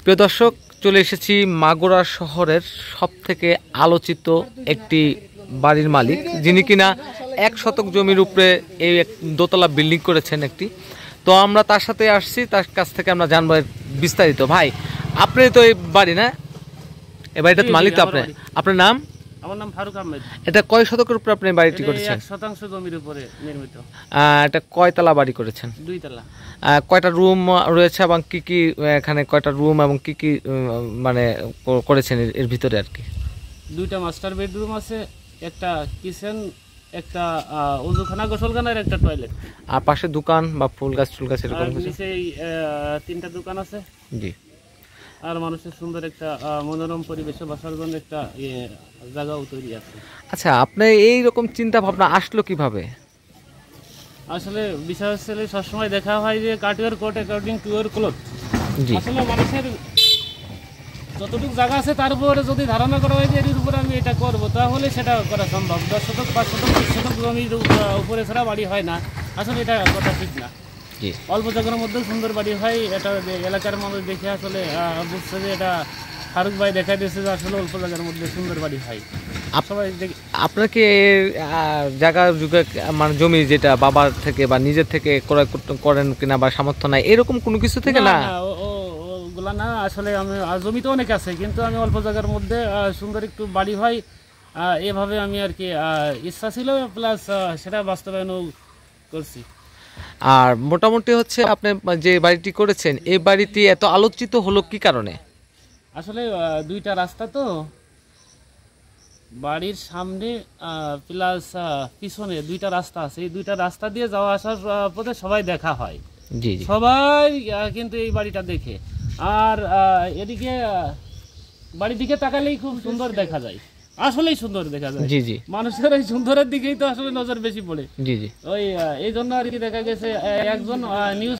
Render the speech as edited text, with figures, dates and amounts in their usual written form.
প্রিয় দর্শক, চলে এসেছি মাগুরা শহরের সবথেকে আলোচিত একটি বাড়ির মালিক, যিনি কিনা 1 শতক জমির উপরে এই দোতলা বিল্ডিং করেছেন একটি। তো আমরা তার সাথে আসছি, তার কাছ থেকে আমরা জানবো বিস্তারিত। ভাই, আপনি তো এই বাড়ি না, এই বাড়িটার মালিক তো আপনি, আপনার নাম? আমার নাম ফারুক আহমেদ। এটা কয় শতকের উপরে আপনি বাড়িটি করেছেন? 1 শতাংশ জমির উপরে নির্মিত। এটা কয়তলা বাড়ি করেছেন? 2 তলা। কয়টা রুম রয়েছে এবং কি কি এখানে কয়টা রুম এবং কি কি মানে করেছেন এর ভিতরে আর কি? 2টা মাস্টার বেডরুম আছে, একটা কিচেন, একটা ওযুখানা, গোসলখানা আর একটা টয়লেট। আর পাশে দোকান বা ফুল গাছ এরকম কিছু? নিচেই 3টা দোকান আছে। জি। আর মানুষের সুন্দর একটা মনোরম পরিবেশে বসার জন্য একটা জায়গাও তৈরি আছে। আচ্ছা, আপনি এই রকম চিন্তা ভাবনা আসলো কিভাবে? আসলে বিষয় হচ্ছে সবসময় দেখা হয় যে cut your coat according to your cloth. আসলে মানুষের যতটুকু জায়গা আছে তার উপরে যদি ধারণা করা হয় যে এর উপরে আমি এটা করবো, তাহলে সেটা করা সম্ভব। 10 শতক 5 শতক 20 শতক জমির উপরে ছাড়া বাড়ি হয় না। আসলে এটা কথা ঠিক না। অল্প জায়গার মধ্যে সুন্দর বাড়ি হয়, এটা এলাকার মানুষ দেখে আসলে বুঝছে যে এটা ফারুক ভাই দেখা দিয়েছে যে আসলে অল্প জায়গার মধ্যে সুন্দর বাড়ি হয়। আপনার কি জায়গার যুগে মানে জমি যেটা বাবার থেকে বা নিজের থেকে ক্রয় করেন কিনা বা সামর্থ্য নাই এরকম কোনো কিছু থেকে? না, ওগুলা না। আসলে আমি জমি তো অনেক আছে, কিন্তু আমি অল্প জায়গার মধ্যে সুন্দর একটু বাড়ি হয় এভাবে আমি আর কি ইচ্ছা ছিল, প্লাস সেটা বাস্তবায়নও করছি। আর মোটামুটি হচ্ছে আপনি যে বাড়িটি করেছেন, এই বাড়িটি এত আলোচিত হলো কি কারণে? আসলে 2টা রাস্তা তো, বাড়ির সামনে প্লাস পিছনে 2টা রাস্তা আছে। এই 2টা রাস্তা দিয়ে যাওয়া আসার পথে সবাই দেখা হয়। জি, সবাই কিন্তু এই বাড়িটা দেখে। আর এদিকে বাড়ির দিকে তাকালেই খুব সুন্দর দেখা যায়, আসলেই সুন্দর দেখা যায়। জি জি, মানুষের এই সুন্দরের দিকেই তো আসলে নজর বেশি পড়ে। জি জি, ওই এই জন্য আর কি দেখা গেছে একজন নিউজ